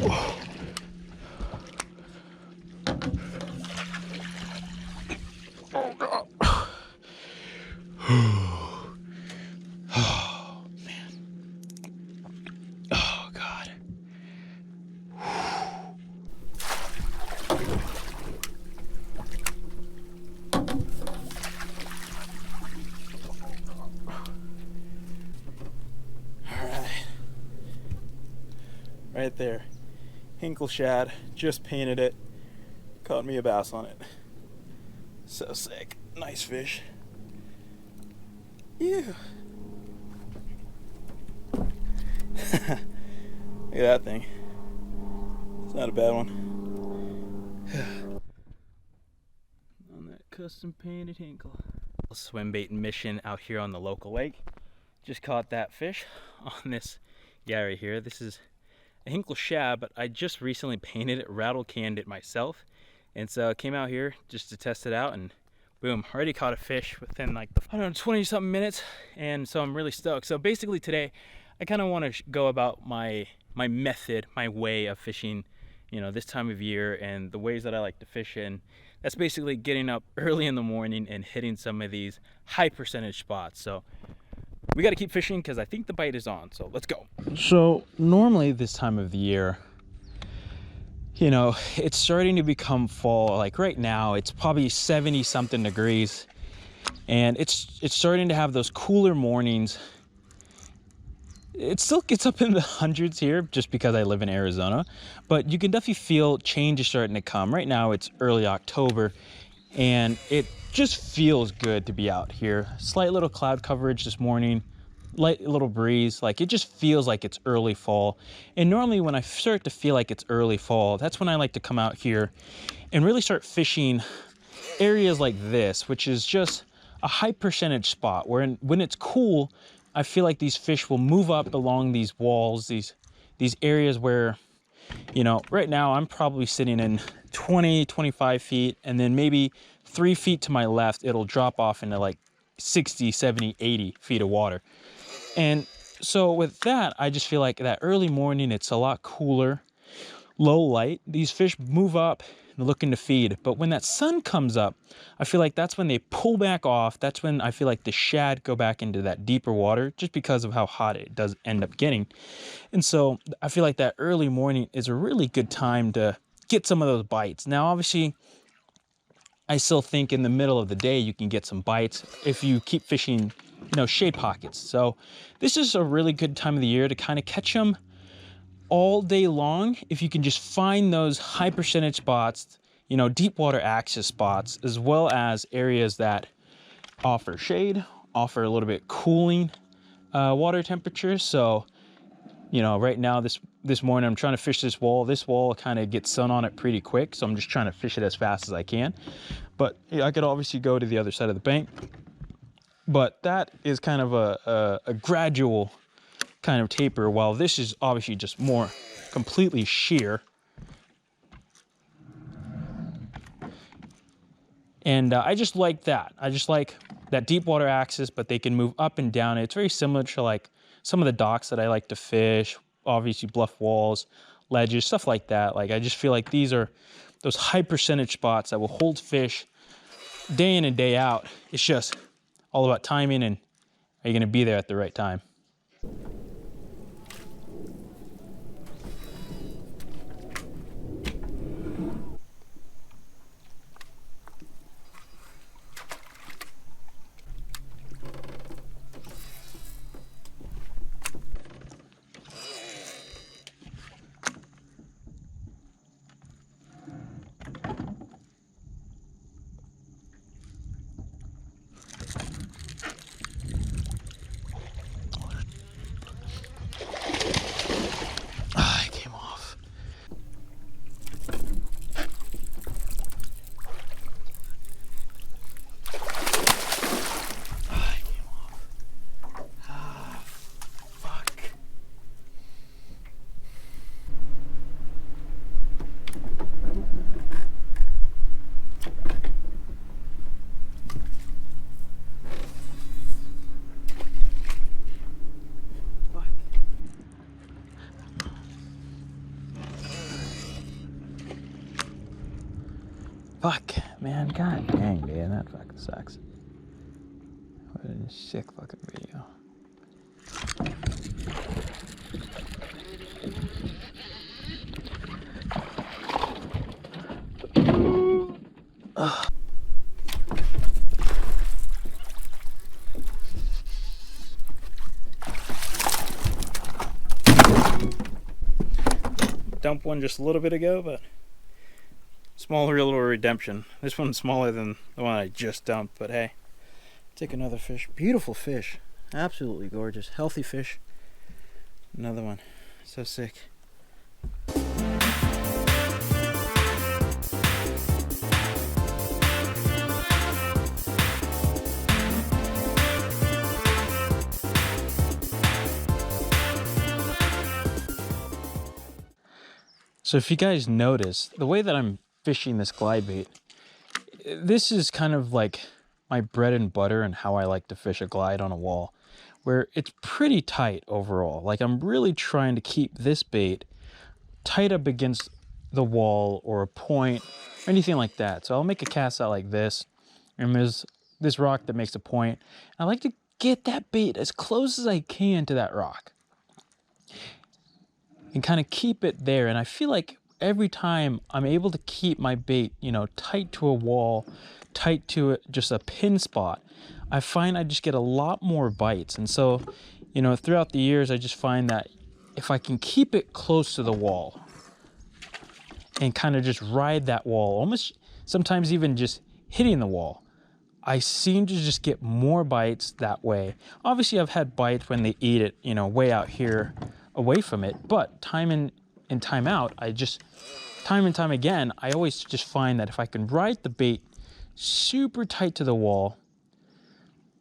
Oh, man. Oh, God. All right. Right there. Hinkle shad. Just painted it. Caught me a bass on it. So sick. Nice fish. Ew. Look at that thing. It's not a bad one. On that custom painted Hinkle. Swim bait mission out here on the local lake. Just caught that fish on this guy right here. This is a Hinkle shad, but I just recently painted it, rattle canned it myself. And so I came out here just to test it out, and boom, already caught a fish within like, I don't know, 20 something minutes. And so I'm really stoked. So basically today, I kind of want to go about my method, my way of fishing, you know, this time of year and the ways that I like to fish in. That's basically getting up early in the morning and hitting some of these high percentage spots. So we got to keep fishing because I think the bite is on. So let's go. So normally this time of the year, you know, it's starting to become fall. Like right now, it's probably 70 something degrees, and it's starting to have those cooler mornings. It still gets up in the hundreds here just because I live in Arizona, but you can definitely feel change is starting to come. Right now it's early October, and it just feels good to be out here. Slight little cloud coverage this morning, light little breeze. Like, it just feels like it's early fall. And normally when I start to feel like it's early fall, that's when I like to come out here and really start fishing areas like this, which is just a high percentage spot where when it's cool, I feel like these fish will move up along these walls, these areas where, you know, right now I'm probably sitting in 20, 25 feet, and then maybe 3 feet to my left, it'll drop off into like 60, 70, 80 feet of water. And so with that, I just feel like that early morning, it's a lot cooler, low light. These fish move up and looking to feed. But when that sun comes up, I feel like that's when they pull back off. That's when I feel like the shad go back into that deeper water just because of how hot it does end up getting. And so I feel like that early morning is a really good time to get some of those bites. Now, obviously, I still think in the middle of the day you can get some bites if you keep fishing, you know, shade pockets. So this is a really good time of the year to kind of catch them all day long if you can just find those high percentage spots, you know, deep water access spots, as well as areas that offer shade, offer a little bit cooling water temperatures. So, you know, right now this morning I'm trying to fish this wall. This wall kind of gets sun on it pretty quick, so I'm just trying to fish it as fast as I can. But yeah, I could obviously go to the other side of the bank. But that is kind of a gradual kind of taper, while this is obviously just more completely sheer. And I just like that. I just like that deep water access, but they can move up and down. It's very similar to like some of the docks that I like to fish, obviously bluff walls, ledges, stuff like that. Like, I just feel like these are those high percentage spots that will hold fish day in and day out. It's just all about timing, and are you going to be there at the right time? Fuck, man. God dang, man. That fucking sucks. What a sick fucking video. Ugh. Dump one just a little bit ago, but smaller little redemption. This one's smaller than the one I just dumped, but hey, take another fish. Beautiful fish, absolutely gorgeous, healthy fish. Another one, so sick. So if you guys notice, the way that I'm fishing this glide bait, this is kind of like my bread and butter and how I like to fish a glide on a wall, where it's pretty tight overall. Like I'm really trying to keep this bait tight up against the wall or a point, or anything like that. So I'll make a cast out like this, and there's this rock that makes a point. I like to get that bait as close as I can to that rock and kind of keep it there. And I feel like every time I'm able to keep my bait, you know, tight to a wall, tight to just a pin spot, I find I just get a lot more bites. And so, you know, throughout the years, I just find that if I can keep it close to the wall and kind of just ride that wall, almost sometimes even just hitting the wall, I seem to just get more bites that way. Obviously, I've had bites when they eat it, you know, way out here away from it, but time in and time out, time and time again, I always just find that if I can ride the bait super tight to the wall,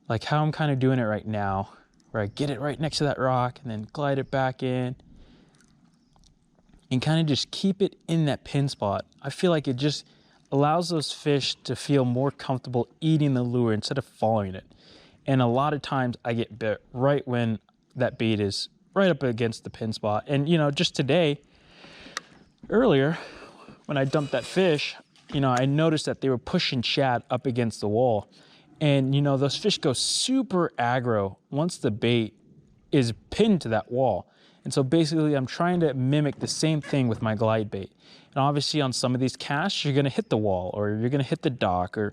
like how I'm kind of doing it right now, where I get it right next to that rock and then glide it back in and kind of just keep it in that pin spot, I feel like it just allows those fish to feel more comfortable eating the lure instead of following it. And a lot of times I get bit right when that bait is right up against the pin spot. And you know, just today, earlier, when I dumped that fish, you know, I noticed that they were pushing shad up against the wall. And you know, those fish go super aggro once the bait is pinned to that wall. And so basically I'm trying to mimic the same thing with my glide bait. And obviously on some of these casts, you're gonna hit the wall or you're gonna hit the dock or,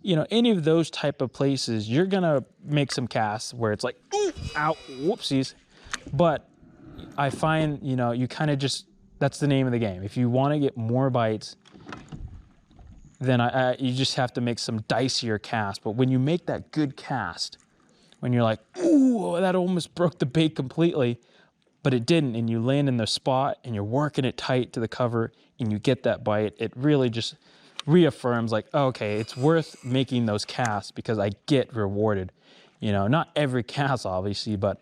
you know, any of those type of places, you're gonna make some casts where it's like, ooh, ow, whoopsies. But I find, you know, you kind of just, that's the name of the game. If you wanna get more bites, then you just have to make some dicier casts. But when you make that good cast, when you're like, ooh, that almost broke the bait completely, but it didn't, and you land in the spot and you're working it tight to the cover and you get that bite, it really just reaffirms like, okay, it's worth making those casts because I get rewarded. You know, not every cast obviously, but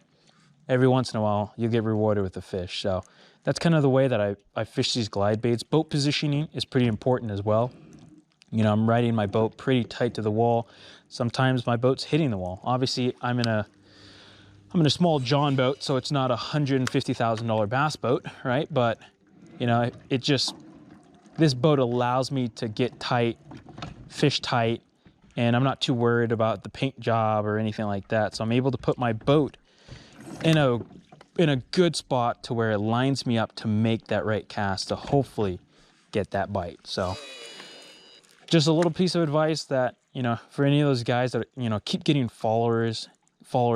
every once in a while you get rewarded with a fish. So that's kind of the way that I fish these glide baits. Boat positioning is pretty important as well. You know, I'm riding my boat pretty tight to the wall. Sometimes my boat's hitting the wall. Obviously, I'm in a small John boat, so it's not a $150,000 bass boat, right? But, you know, this boat allows me to get tight, fish tight, and I'm not too worried about the paint job or anything like that. So I'm able to put my boat in a good spot to where it lines me up to make that right cast to hopefully get that bite. So just a little piece of advice that, you know, for any of those guys that, you know, keep getting followers,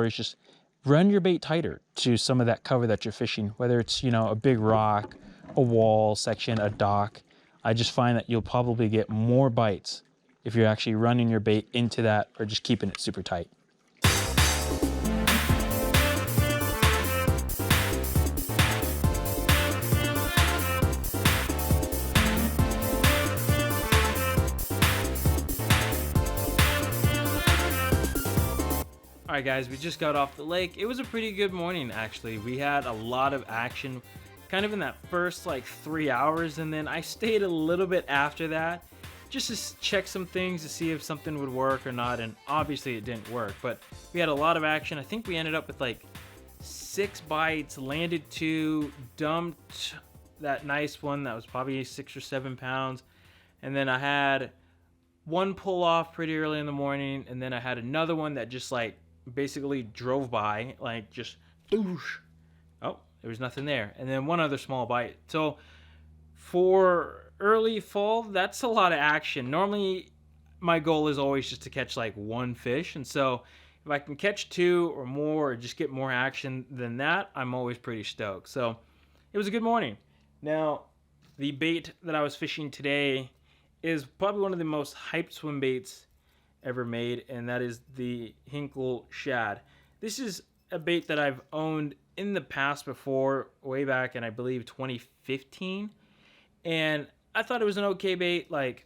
just run your bait tighter to some of that cover that you're fishing, whether it's, you know, a big rock, a wall section, a dock. I just find that you'll probably get more bites if you're actually running your bait into that or just keeping it super tight. All right, guys, we just got off the lake. It was a pretty good morning, actually. We had a lot of action kind of in that first like 3 hours, and then I stayed a little bit after that just to check some things to see if something would work or not, and obviously it didn't work, but we had a lot of action. I think we ended up with like 6 bites, landed 2, dumped that nice one that was probably 6 or 7 pounds, and then I had one pull off pretty early in the morning, and then I had another one that just like basically drove by, like just doosh. Oh, there was nothing there. And then one other small bite. So for early fall, that's a lot of action. Normally, my goal is always just to catch like one fish. And so if I can catch two or more or just get more action than that, I'm always pretty stoked. So it was a good morning. Now, the bait that I was fishing today is probably one of the most hyped swim baits ever made, and that is the Hinkle Shad. This is a bait that I've owned in the past before, way back in I believe 2015, and I thought it was an okay bait. Like,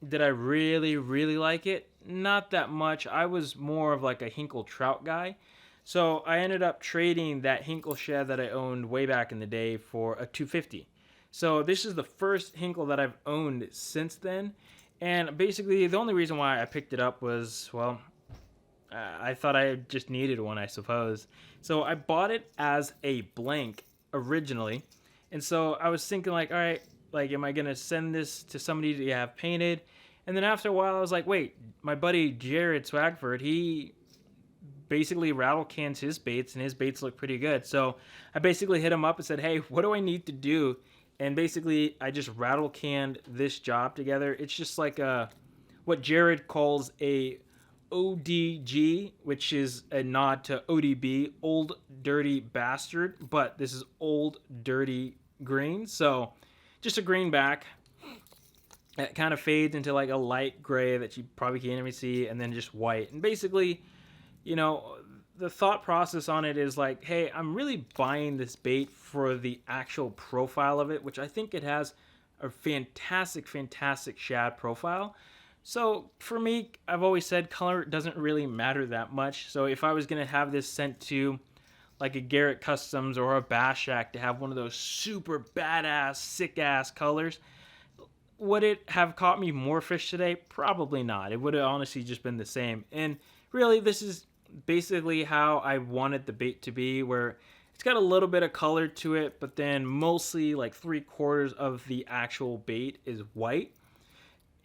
did I really, really like it? Not that much. I was more of like a Hinkle trout guy. So I ended up trading that Hinkle Shad that I owned way back in the day for a 250. So this is the first Hinkle that I've owned since then. And basically, the only reason why I picked it up was, well, I thought I just needed one, I suppose. So I bought it as a blank originally. And so I was thinking, like, all right, like, am I going to send this to somebody to have painted? And then after a while, I was like, wait, my buddy Jared Swagford, he basically rattle cans his baits, and his baits look pretty good. So I basically hit him up and said, hey, what do I need to do? And basically, I just rattle canned this job together. It's just like what Jared calls a ODG, which is a nod to ODB, Old Dirty Bastard, but this is Old Dirty Green. So just a greenback. It kind of fades into like a light gray that you probably can't even see, and then just white. And basically, you know, the thought process on it is like, hey, I'm really buying this bait for the actual profile of it, which I think it has a fantastic, fantastic shad profile. So for me, I've always said color doesn't really matter that much. So if I was going to have this sent to like a Garrett Customs or a Bass Shack to have one of those super badass, sick ass colors, would it have caught me more fish today? Probably not. It would have honestly just been the same. And really, this is basically how I wanted the bait to be, where it's got a little bit of color to it, but then mostly like 3/4 of the actual bait is white.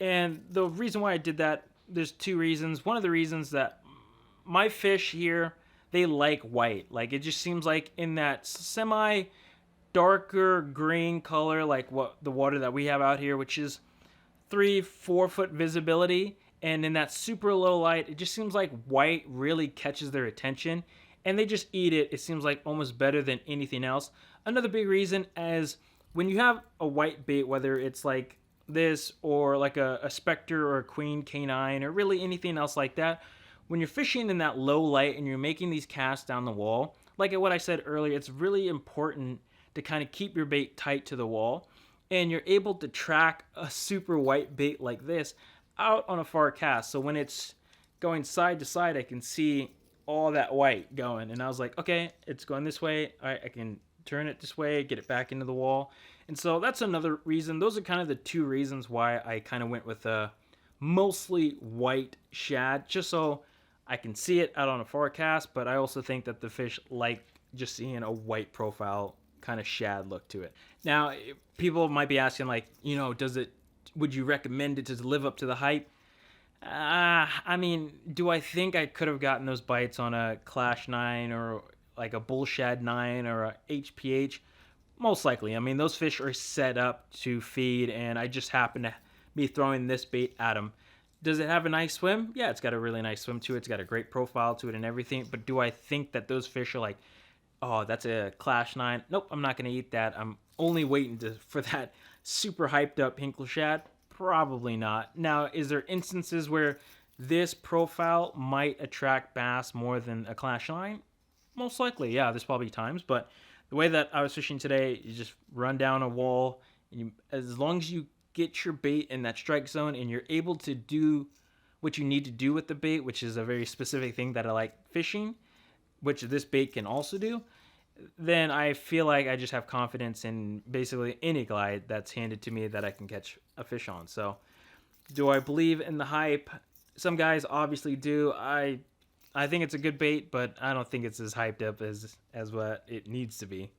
And the reason why I did that, there's two reasons. One of the reasons that my fish here, they like white. Like, it just seems like in that semi darker green color, like what the water that we have out here, which is 3-4 foot visibility, and in that super low light, it just seems like white really catches their attention, and they just eat it. It seems like almost better than anything else. Another big reason is when you have a white bait, whether it's like this or like a Spectre or a Queen K9 or really anything else like that, when you're fishing in that low light and you're making these casts down the wall, like what I said earlier, it's really important to kind of keep your bait tight to the wall, and you're able to track a super white bait like this out on a far cast. So when it's going side to side, I can see all that white going, and I was like, okay, it's going this way. All right, I can turn it this way, get it back into the wall. And so that's another reason. Those are kind of the two reasons why I kind of went with a mostly white shad, just so I can see it out on a forecast, but I also think that the fish like just seeing a white profile kind of shad look to it. Now, people might be asking, like, you know, would you recommend it to live up to the hype? I mean, do I think I could have gotten those bites on a Clash 9 or like a Bull Shad 9 or a HPH? Most likely. I mean, those fish are set up to feed, and I just happen to be throwing this bait at them. Does it have a nice swim? Yeah, it's got a really nice swim to it. It's got a great profile to it and everything. But do I think that those fish are like, oh, that's a Clash 9? Nope, I'm not going to eat that. I'm only waiting for that super hyped up Hinkle Shad. Probably not. Now, is there instances where this profile might attract bass more than a Clash 9? Most likely, yeah, there's probably times. But the way that I was fishing today, you just run down a wall, and as long as you get your bait in that strike zone and you're able to do what you need to do with the bait, which is a very specific thing that I like fishing, which this bait can also do, then I feel like I just have confidence in basically any glide that's handed to me that I can catch a fish on. So do I believe in the hype? Some guys obviously do. I think it's a good bait, but I don't think it's as hyped up as what it needs to be.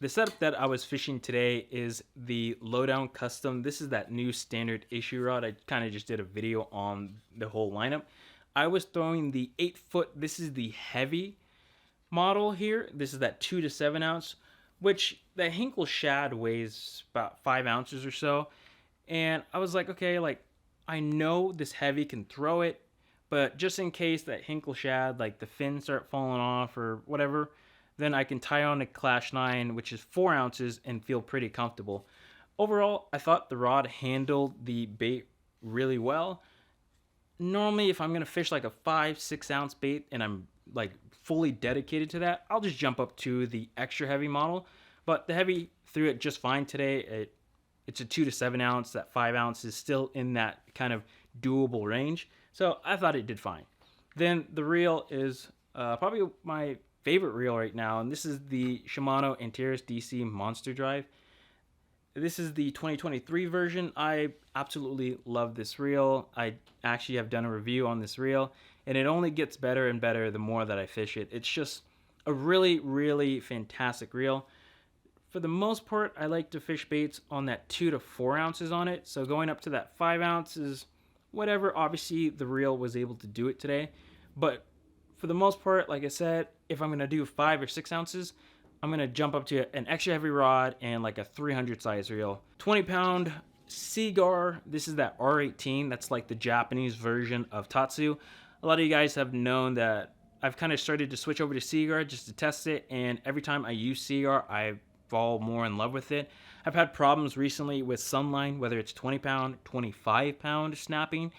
The setup that I was fishing today is the Lowdown Custom. This is that new standard issue rod. I kind of just did a video on the whole lineup. I was throwing the 8-foot, this is the heavy model here. This is that 2 to 7 ounce, which the Hinkle shad weighs about 5 ounces or so. And I was like, okay, like I know this heavy can throw it, but just in case that Hinkle shad, like the fins start falling off or whatever, then I can tie on a Clash 9, which is 4 ounces, and feel pretty comfortable. Overall, I thought the rod handled the bait really well. Normally, if I'm going to fish like a 5-6 ounce bait and I'm like fully dedicated to that, I'll just jump up to the extra heavy model. But the heavy threw it just fine today. It's a 2 to 7 ounce. That 5 ounce is still in that kind of doable range. So I thought it did fine. Then the reel is probably my favorite reel right now, and this is the Shimano Antares DC Monster Drive. This is the 2023 version. I absolutely love this reel. I actually have done a review on this reel, and it only gets better and better the more that I fish it. It's just a really, really fantastic reel. For the most part, I like to fish baits on that 2 to 4 ounces on it. So going up to that 5 ounces, whatever. Obviously, the reel was able to do it today, but for the most part, like I said, if I'm going to do 5 or 6 ounces, I'm going to jump up to an extra heavy rod and like a 300 size reel. 20-pound Seaguar. This is that R18. That's like the Japanese version of Tatsu. A lot of you guys have known that I've kind of started to switch over to Seaguar just to test it, and every time I use Seaguar, I fall more in love with it. I've had problems recently with Sunline, whether it's 20-pound, 25-pound snapping.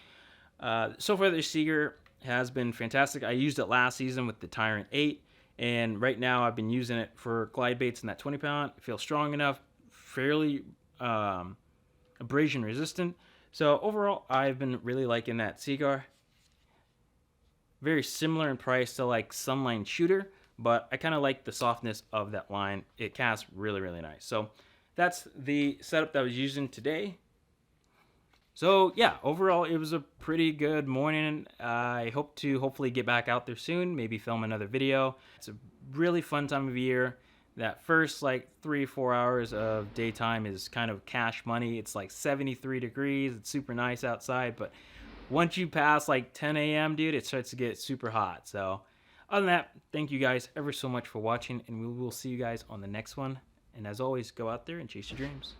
So far, the Seaguar has been fantastic. I used it last season with the Tyrant 8, and right now I've been using it for glide baits in that 20-pound. It feels strong enough, fairly abrasion resistant. So overall, I've been really liking that Seaguar. Very similar in price to like Sunline Shooter, but I kind of like the softness of that line. It casts really, really nice. So that's the setup that I was using today. So yeah, overall it was a pretty good morning. I hope to hopefully get back out there soon, maybe film another video. It's a really fun time of year. That first like 3-4 hours of daytime is kind of cash money. It's like 73 degrees. It's super nice outside, but once you pass like 10 a.m., dude, it starts to get super hot. So other than that, thank you guys ever so much for watching, and we will see you guys on the next one. And as always, go out there and chase your dreams.